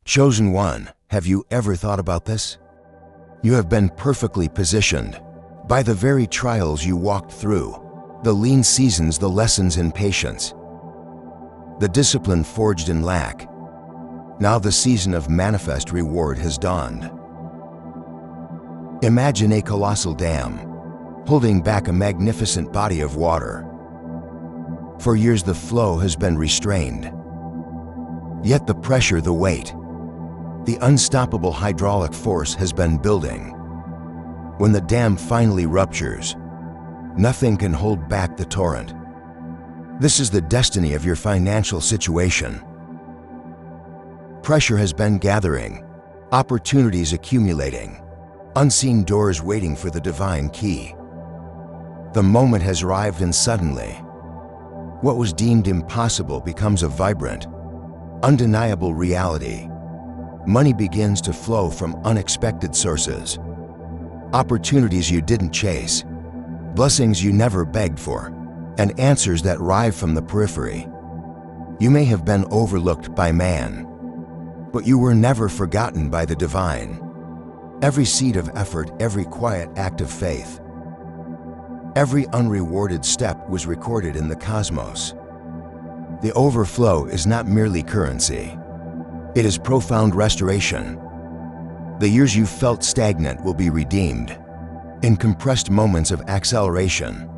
Chosen one, have you ever thought about this? You have been perfectly positioned by the very trials you walked through, the lean seasons, the lessons in patience, the discipline forged in lack. Now the season of manifest reward has dawned. Imagine a colossal dam holding back a magnificent body of water. For years the flow has been restrained. Yet the pressure, the weight, the unstoppable hydraulic force has been building. When the dam finally ruptures, nothing can hold back the torrent. This is the destiny of your financial situation. Pressure has been gathering, opportunities accumulating, unseen doors waiting for the divine key. The moment has arrived, and suddenly, what was deemed impossible becomes a vibrant, undeniable reality. Money begins to flow from unexpected sources. Opportunities you didn't chase, blessings you never begged for, and answers that arrive from the periphery. You may have been overlooked by man, but you were never forgotten by the divine. Every seed of effort, every quiet act of faith, every unrewarded step was recorded in the cosmos. The overflow is not merely currency. It is profound restoration. The years you felt stagnant will be redeemed in compressed moments of acceleration.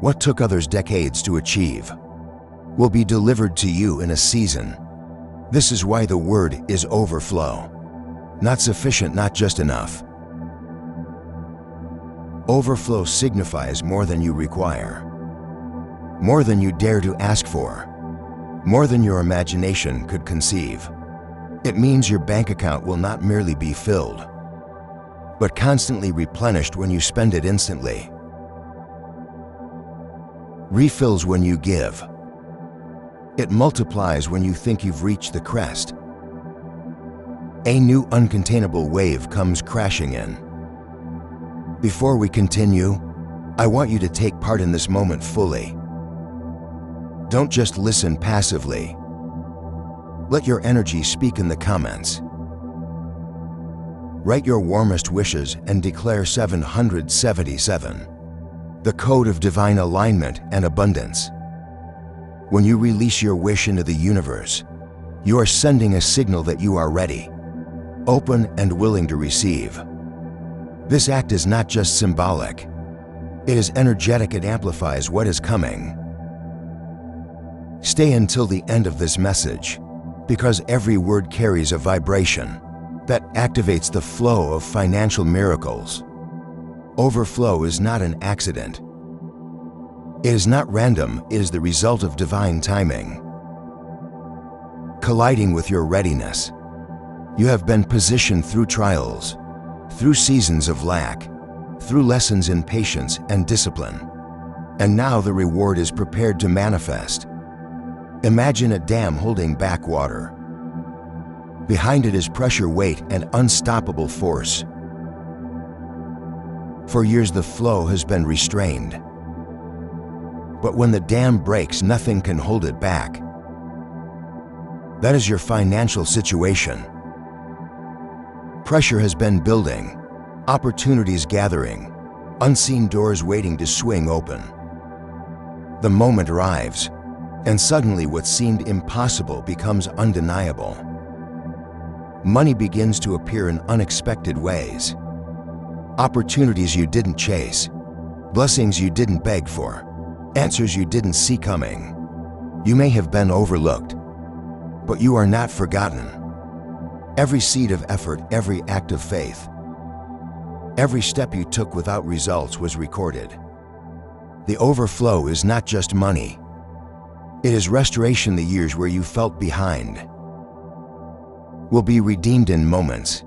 What took others decades to achieve will be delivered to you in a season. This is why the word is overflow. Not sufficient, not just enough. Overflow signifies more than you require, more than you dare to ask for, more than your imagination could conceive. It means your bank account will not merely be filled, but constantly replenished when you spend it instantly. Refills when you give. It multiplies when you think you've reached the crest. A new uncontainable wave comes crashing in. Before we continue, I want you to take part in this moment fully. Don't just listen passively. Let your energy speak in the comments. Write your warmest wishes and declare 777, the code of divine alignment and abundance. When you release your wish into the universe, you are sending a signal that you are ready, open and willing to receive. This act is not just symbolic. It is energetic. It amplifies what is coming. Stay until the end of this message, because every word carries a vibration that activates the flow of financial miracles. Overflow is not an accident. It is not random. It is the result of divine timing. Colliding with your readiness, you have been positioned through trials, through seasons of lack, through lessons in patience and discipline. And now the reward is prepared to manifest. Imagine a dam holding back water. Behind it is pressure, weight, and unstoppable force. For years the flow has been restrained. But when the dam breaks, nothing can hold it back. That is your financial situation. Pressure has been building, opportunities gathering, unseen doors waiting to swing open. The moment arrives, and suddenly what seemed impossible becomes undeniable. Money begins to appear in unexpected ways. Opportunities you didn't chase, blessings you didn't beg for, answers you didn't see coming. You may have been overlooked, but you are not forgotten. Every seed of effort, every act of faith, every step you took without results was recorded. The overflow is not just money. It is restoration. The years where you felt behind will be redeemed in moments.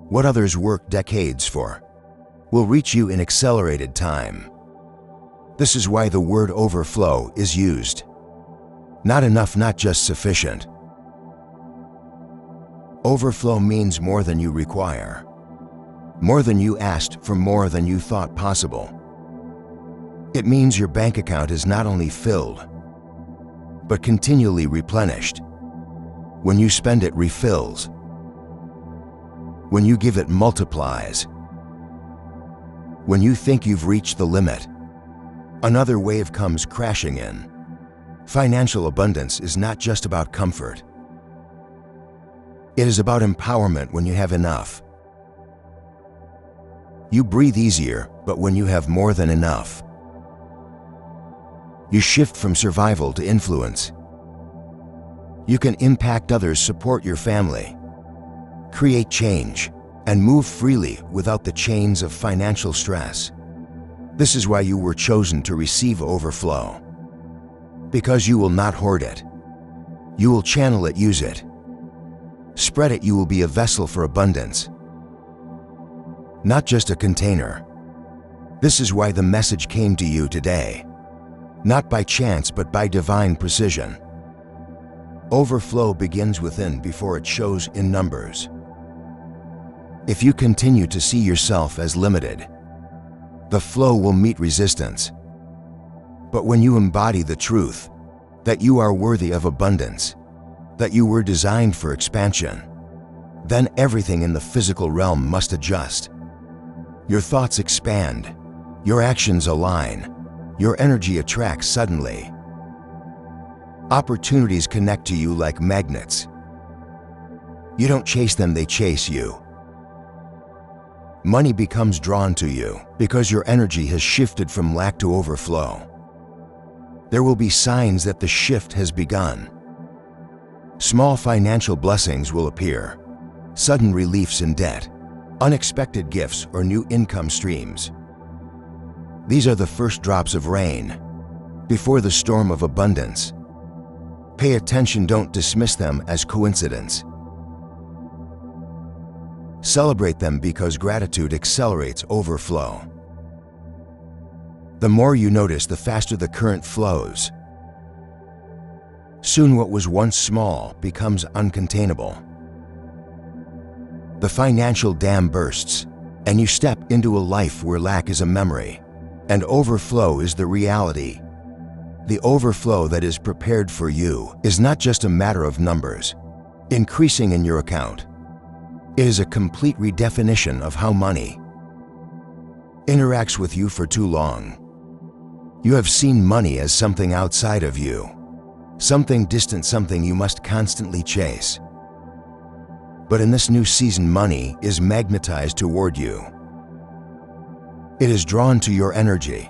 What others worked decades for will reach you in accelerated time. This is why the word overflow is used. Not enough, not just sufficient. Overflow means more than you require, more than you asked for, more than you thought possible. It means your bank account is not only filled, but continually replenished. When you spend, it refills. When you give, it multiplies. When you think you've reached the limit, another wave comes crashing in. Financial abundance is not just about comfort. It is about empowerment when you have enough. You breathe easier, but when you have more than enough. You shift from survival to influence. You can impact others, support your family, create change, and move freely without the chains of financial stress. This is why you were chosen to receive overflow. Because you will not hoard it. You will channel it, use it. Spread it. You will be a vessel for abundance, not just a container. This is why the message came to you today. Not by chance, but by divine precision. Overflow begins within before it shows in numbers. If you continue to see yourself as limited, the flow will meet resistance. But when you embody the truth that you are worthy of abundance, that you were designed for expansion, then everything in the physical realm must adjust. Your thoughts expand, your actions align, your energy attracts suddenly. Opportunities connect to you like magnets. You don't chase them, they chase you. Money becomes drawn to you because your energy has shifted from lack to overflow. There will be signs that the shift has begun. Small financial blessings will appear, sudden reliefs in debt, unexpected gifts, or new income streams. These are the first drops of rain before the storm of abundance. Pay attention, don't dismiss them as coincidence. Celebrate them because gratitude accelerates overflow. The more you notice, the faster the current flows. Soon what was once small becomes uncontainable. The financial dam bursts, and you step into a life where lack is a memory, and overflow is the reality. The overflow that is prepared for you is not just a matter of numbers increasing in your account. It is a complete redefinition of how money interacts with you. For too long, you have seen money as something outside of you, something distant, something you must constantly chase. But in this new season, money is magnetized toward you. It is drawn to your energy,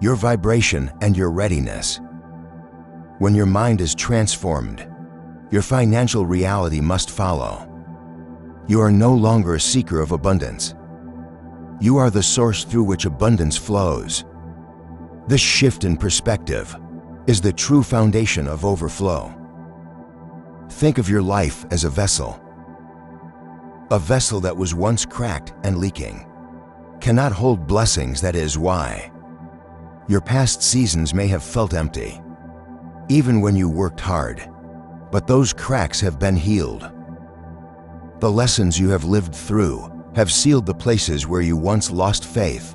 your vibration, and your readiness. When your mind is transformed, your financial reality must follow. You are no longer a seeker of abundance. You are the source through which abundance flows. This shift in perspective is the true foundation of overflow. Think of your life as a vessel that was once cracked and leaking, cannot hold blessings. That is why your past seasons may have felt empty, even when you worked hard, but those cracks have been healed. The lessons you have lived through have sealed the places where you once lost faith,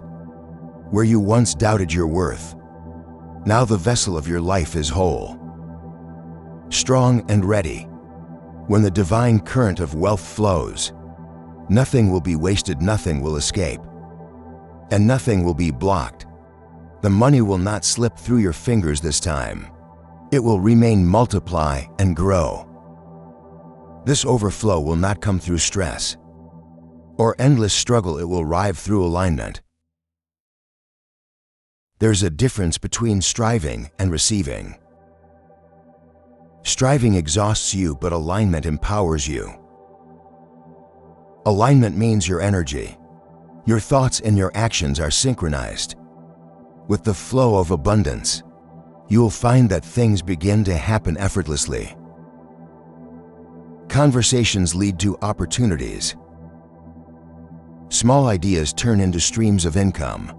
where you once doubted your worth. Now the vessel of your life is whole, strong and ready. When the divine current of wealth flows, nothing will be wasted, nothing will escape, and nothing will be blocked. The money will not slip through your fingers this time. It will remain, multiply, and grow. This overflow will not come through stress or endless struggle. It will arrive through alignment. There's a difference between striving and receiving. Striving exhausts you, but alignment empowers you. Alignment means your energy, your thoughts, and your actions are synchronized with the flow of abundance. You'll find that things begin to happen effortlessly. Conversations lead to opportunities. Small ideas turn into streams of income.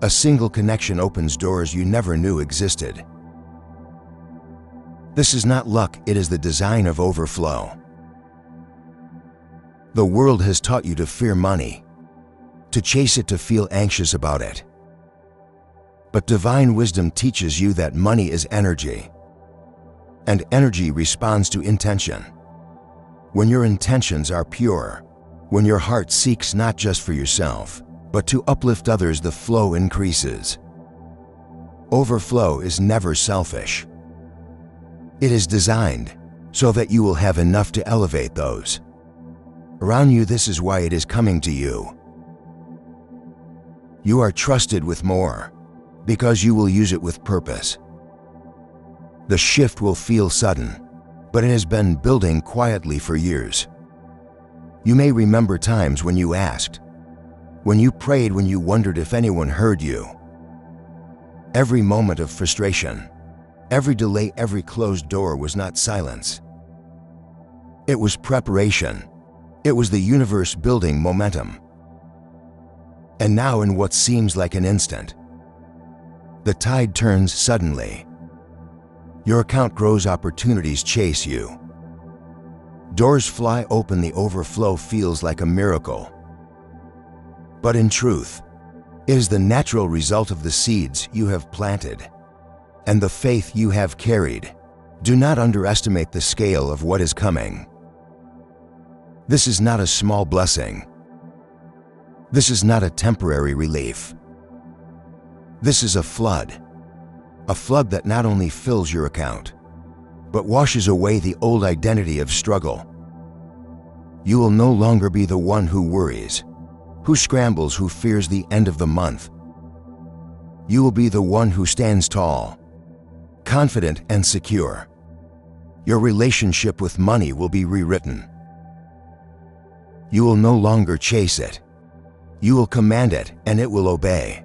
A single connection opens doors you never knew existed. This is not luck, it is the design of overflow. The world has taught you to fear money, to chase it, to feel anxious about it. But divine wisdom teaches you that money is energy. and energy responds to intention. When your intentions are pure, when your heart seeks not just for yourself, but to uplift others, the flow increases. Overflow is never selfish. It is designed so that you will have enough to elevate those around you. This is why it is coming to you. You are trusted with more because you will use it with purpose. The shift will feel sudden, but it has been building quietly for years. You may remember times when you asked, when you prayed, when you wondered if anyone heard you. Every moment of frustration, every delay, every closed door was not silence. It was preparation. It was the universe building momentum. And now, in what seems like an instant, the tide turns suddenly. Your account grows, opportunities chase you. Doors fly open, the overflow feels like a miracle. But in truth, it is the natural result of the seeds you have planted and the faith you have carried. Do not underestimate the scale of what is coming. This is not a small blessing. This is not a temporary relief. This is a flood that not only fills your account, but washes away the old identity of struggle. You will no longer be the one who worries, who scrambles, who fears the end of the month. You will be the one who stands tall, confident and secure. Your relationship with money will be rewritten. You will no longer chase it. You will command it, and it will obey.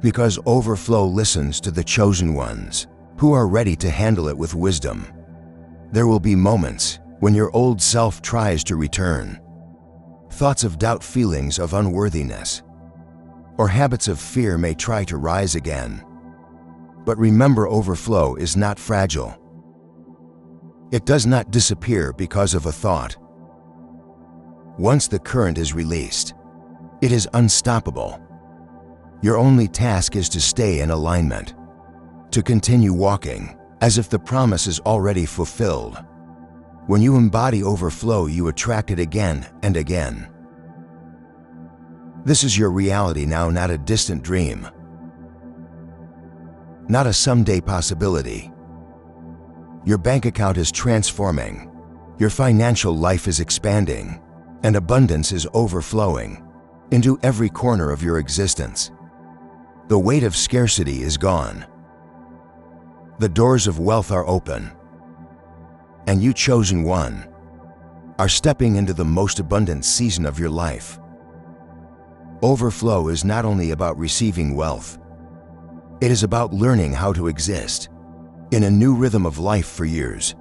Because overflow listens to the chosen ones who are ready to handle it with wisdom. There will be moments when your old self tries to return. Thoughts of doubt, feelings of unworthiness, or habits of fear may try to rise again. But remember, overflow is not fragile. It does not disappear because of a thought. Once the current is released, it is unstoppable. Your only task is to stay in alignment, to continue walking as if the promise is already fulfilled. When you embody overflow, you attract it again and again. This is your reality now, not a distant dream, not a someday possibility. Your bank account is transforming, your financial life is expanding, and abundance is overflowing into every corner of your existence. The weight of scarcity is gone. The doors of wealth are open. And you, chosen one, are stepping into the most abundant season of your life. Overflow is not only about receiving wealth, it is about learning how to exist in a new rhythm of life. For years,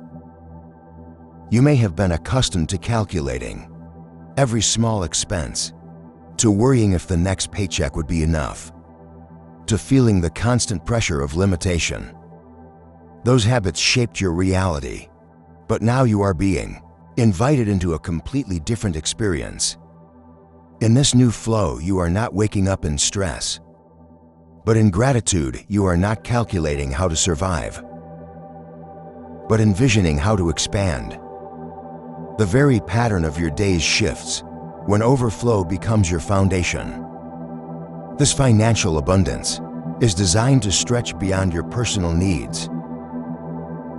you may have been accustomed to calculating every small expense, to worrying if the next paycheck would be enough, to feeling the constant pressure of limitation. Those habits shaped your reality, but now you are being invited into a completely different experience. In this new flow, you are not waking up in stress, but in gratitude. You are not calculating how to survive, but envisioning how to expand. The very pattern of your days shifts when overflow becomes your foundation. This financial abundance is designed to stretch beyond your personal needs.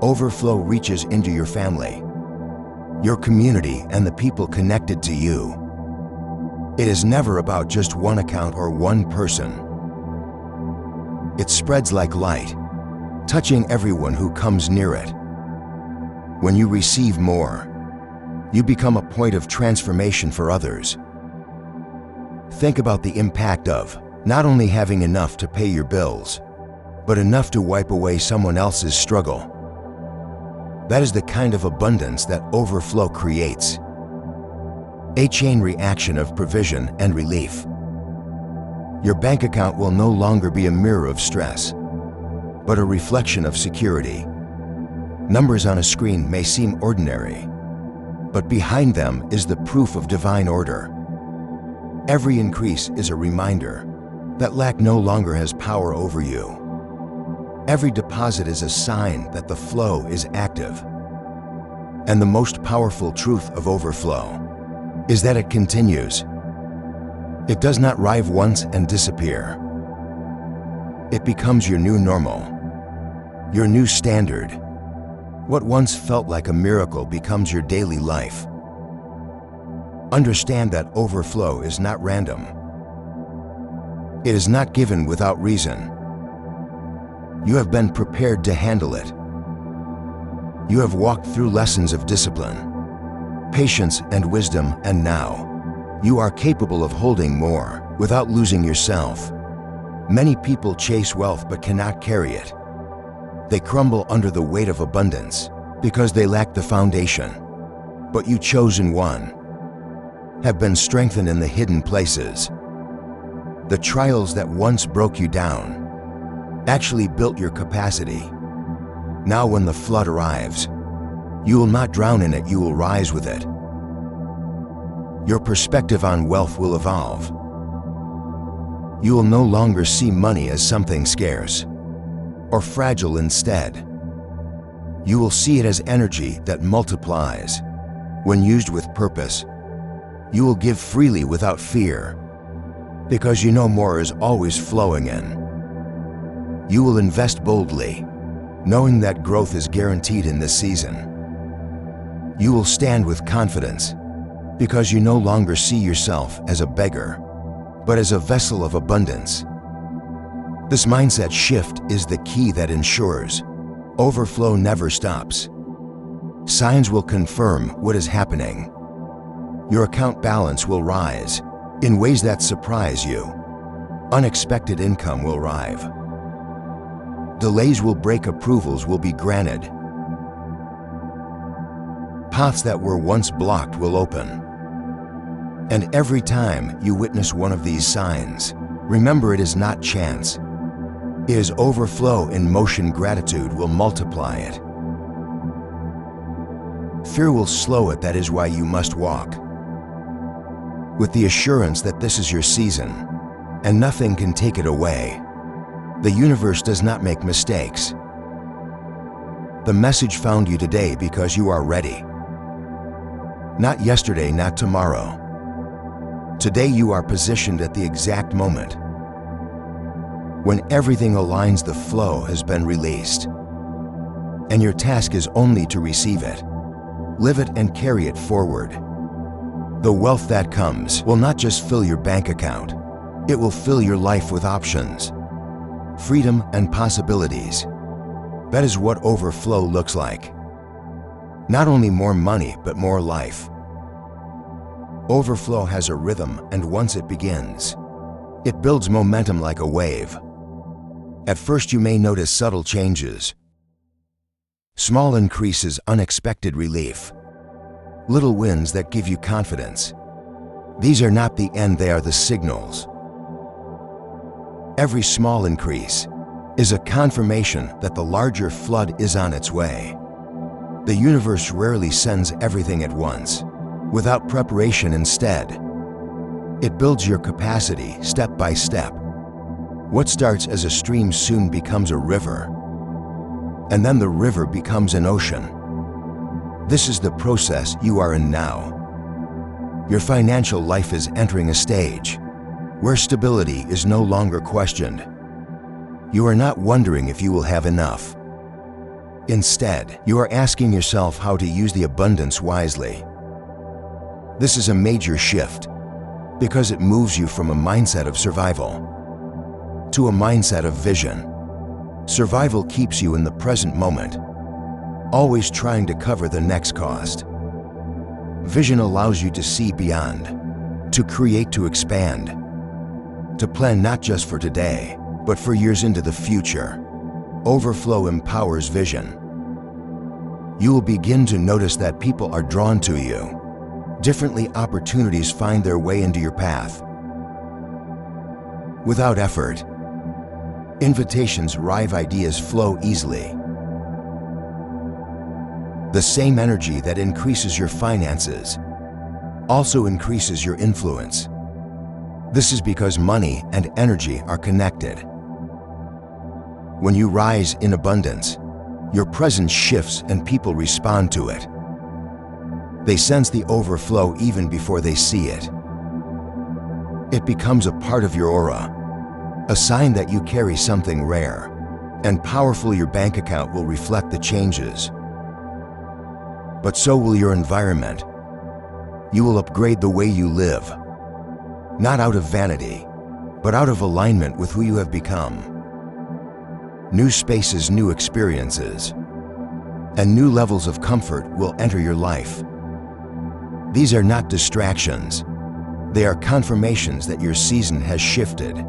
Overflow reaches into your family, your community, and the people connected to you. It is never about just one account or one person. It spreads like light, touching everyone who comes near it. When you receive more, you become a point of transformation for others. Think about the impact of not only having enough to pay your bills, but enough to wipe away someone else's struggle. That is the kind of abundance that overflow creates. A chain reaction of provision and relief. Your bank account will no longer be a mirror of stress, but a reflection of security. Numbers on a screen may seem ordinary, but behind them is the proof of divine order. Every increase is a reminder that lack no longer has power over you. Every deposit is a sign that the flow is active. And the most powerful truth of overflow is that it continues. It does not arrive once and disappear. It becomes your new normal, your new standard. What once felt like a miracle becomes your daily life. Understand that overflow is not random. It is not given without reason. You have been prepared to handle it. You have walked through lessons of discipline, patience, and wisdom, and now you are capable of holding more without losing yourself. Many people chase wealth but cannot carry it. They crumble under the weight of abundance because they lack the foundation. But you, chosen one, have been strengthened in the hidden places. The trials that once broke you down actually built your capacity. Now when the flood arrives, you will not drown in it, you will rise with it. Your perspective on wealth will evolve. You will no longer see money as something scarce or fragile. Instead, you will see it as energy that multiplies. When used with purpose, you will give freely without fear, because you know more is always flowing in. You will invest boldly, knowing that growth is guaranteed in this season. You will stand with confidence, because you no longer see yourself as a beggar, but as a vessel of abundance. This mindset shift is the key that ensures overflow never stops. Signs will confirm what is happening. Your account balance will rise in ways that surprise you. Unexpected income will arrive. Delays will break, approvals will be granted. Paths that were once blocked will open. And every time you witness one of these signs, remember it is not chance. It is overflow in motion. Gratitude will multiply it. Fear will slow it. That is why you must walk with the assurance that this is your season and nothing can take it away. The universe does not make mistakes. The message found you today because you are ready. Not yesterday, not tomorrow. Today you are positioned at the exact moment. When everything aligns, the flow has been released. And your task is only to receive it, live it, and carry it forward. The wealth that comes will not just fill your bank account. It will fill your life with options, freedom, and possibilities. That is what overflow looks like. Not only more money, but more life. Overflow has a rhythm, and once it begins, it builds momentum like a wave. At first you may notice subtle changes, small increases, unexpected relief, little wins that give you confidence. These are not the end, they are the signals. Every small increase is a confirmation that the larger flood is on its way. The universe rarely sends everything at once, without preparation. Instead, it builds your capacity step by step. What starts as a stream soon becomes a river, and then the river becomes an ocean. This is the process you are in now. Your financial life is entering a stage where stability is no longer questioned. You are not wondering if you will have enough. Instead, you are asking yourself how to use the abundance wisely. This is a major shift because it moves you from a mindset of survival to a mindset of vision. Survival keeps you in the present moment, always trying to cover the next cost. Vision allows you to see beyond, to create, to expand, to plan not just for today, but for years into the future. Overflow empowers vision. You will begin to notice that people are drawn to you. Differently, opportunities find their way into your path. Without effort, invitations arrive, ideas flow easily. The same energy that increases your finances also increases your influence. This is because money and energy are connected. When you rise in abundance, your presence shifts and people respond to it. They sense the overflow even before they see it. It becomes a part of your aura, a sign that you carry something rare and powerful. Your bank account will reflect the changes, but so will your environment. You will upgrade the way you live, not out of vanity, but out of alignment with who you have become. New spaces, new experiences, and new levels of comfort will enter your life. These are not distractions. They are confirmations that your season has shifted.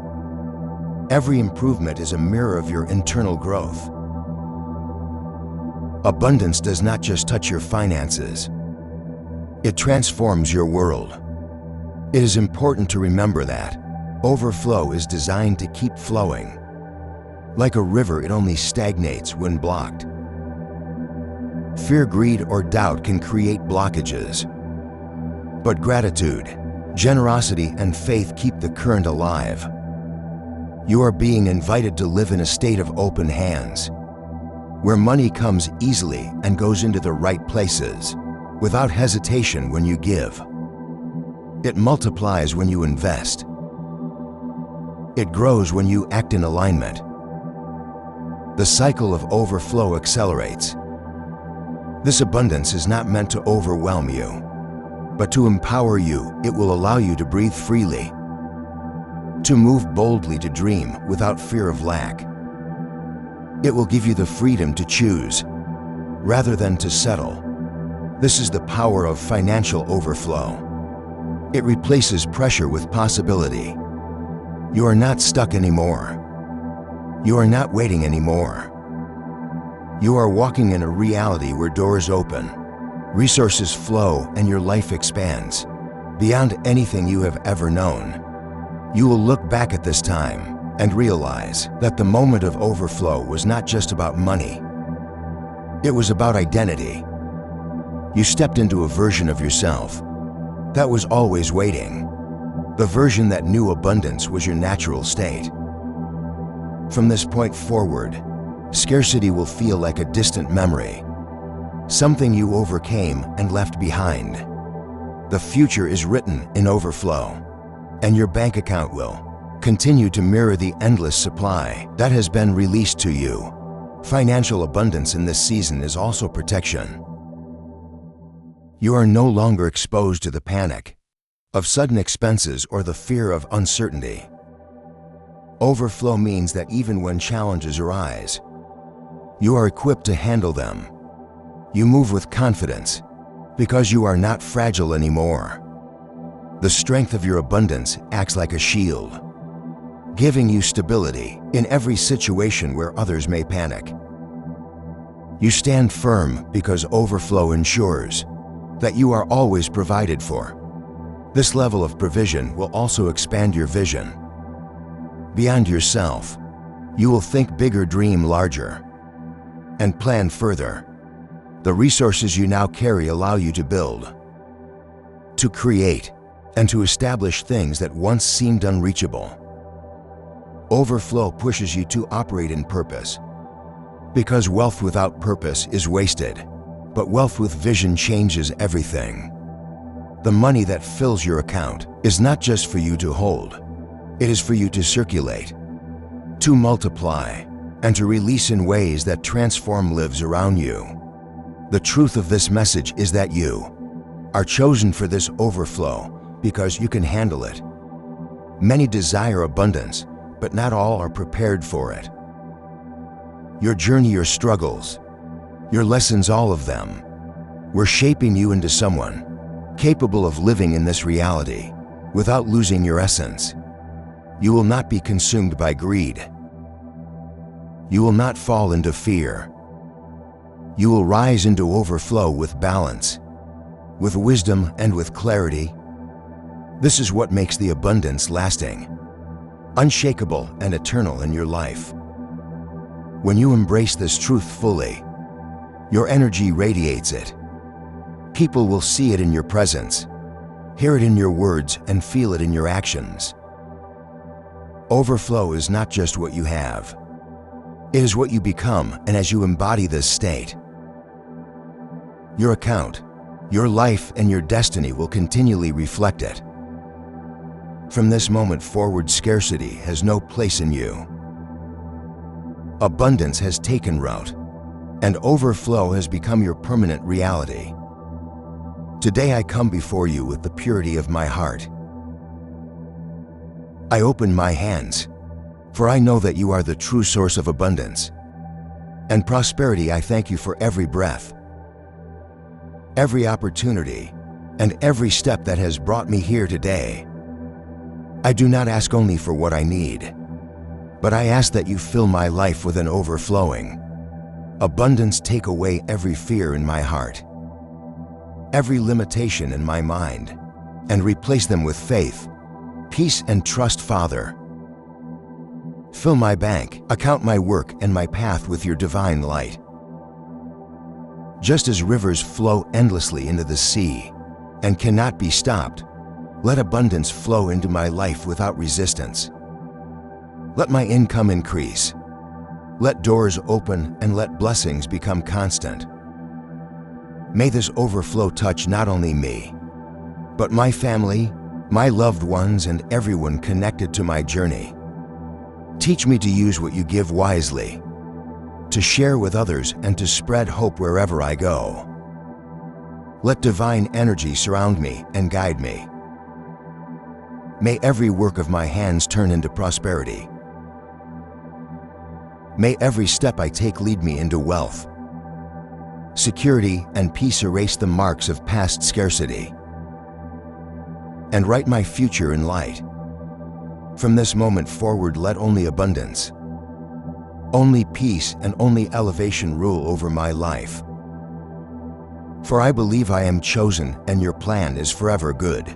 Every improvement is a mirror of your internal growth. Abundance does not just touch your finances. It transforms your world. It is important to remember that overflow is designed to keep flowing. Like a river, it only stagnates when blocked. Fear, greed, or doubt can create blockages. But gratitude, generosity, and faith keep the current alive. You are being invited to live in a state of open hands, where money comes easily and goes into the right places, without hesitation when you give. It multiplies when you invest. It grows when you act in alignment. The cycle of overflow accelerates. This abundance is not meant to overwhelm you, but to empower you. It will allow you to breathe freely, to move boldly, to dream without fear of lack. It will give you the freedom to choose, rather than to settle. This is the power of financial overflow. It replaces pressure with possibility. You are not stuck anymore. You are not waiting anymore. You are walking in a reality where doors open, resources flow, and your life expands beyond anything you have ever known. You will look back at this time and realize that the moment of overflow was not just about money. It was about identity. You stepped into a version of yourself that was always waiting, the version that knew abundance was your natural state. From this point forward, scarcity will feel like a distant memory, something you overcame and left behind. The future is written in overflow, and your bank account will continue to mirror the endless supply that has been released to you. Financial abundance in this season is also protection. You are no longer exposed to the panic of sudden expenses or the fear of uncertainty. Overflow means that even when challenges arise, you are equipped to handle them. You move with confidence because you are not fragile anymore. The strength of your abundance acts like a shield, giving you stability in every situation where others may panic. You stand firm because overflow ensures that you are always provided for. This level of provision will also expand your vision. Beyond yourself, you will think bigger, dream larger, and plan further. The resources you now carry allow you to build, to create, and to establish things that once seemed unreachable. Overflow pushes you to operate in purpose, because wealth without purpose is wasted, but wealth with vision changes everything. The money that fills your account is not just for you to hold. It is for you to circulate, to multiply, and to release in ways that transform lives around you. The truth of this message is that you are chosen for this overflow because you can handle it. Many desire abundance, but not all are prepared for it. Your journey, your struggles, your lessons, all of them were shaping you into someone capable of living in this reality without losing your essence. You will not be consumed by greed. You will not fall into fear. You will rise into overflow with balance, with wisdom, and with clarity. This is what makes the abundance lasting, unshakable, and eternal in your life. When you embrace this truth fully, your energy radiates it. People will see it in your presence, hear it in your words, and feel it in your actions. Overflow is not just what you have. It is what you become, and as you embody this state, your account, your life, and your destiny will continually reflect it. From this moment forward, scarcity has no place in you. Abundance has taken root, and overflow has become your permanent reality. Today I come before you with the purity of my heart. I open my hands, for I know that you are the true source of abundance and prosperity. I thank you for every breath, every opportunity, and every step that has brought me here today. I do not ask only for what I need, but I ask that you fill my life with an overflowing abundance. Take away every fear in my heart, every limitation in my mind, and replace them with faith, peace, and trust. Father, fill my bank account, my work, and my path with your divine light. Just as rivers flow endlessly into the sea and cannot be stopped, let abundance flow into my life without resistance. Let my income increase. Let doors open and let blessings become constant. May this overflow touch not only me, but my family, my loved ones, and everyone connected to my journey. Teach me to use what you give wisely, to share with others, and to spread hope wherever I go. Let divine energy surround me and guide me. May every work of my hands turn into prosperity. May every step I take lead me into wealth, security, and peace. Erase the marks of past scarcity and write my future in light. From this moment forward, let only abundance, only peace, and only elevation rule over my life. For I believe I am chosen, and your plan is forever good.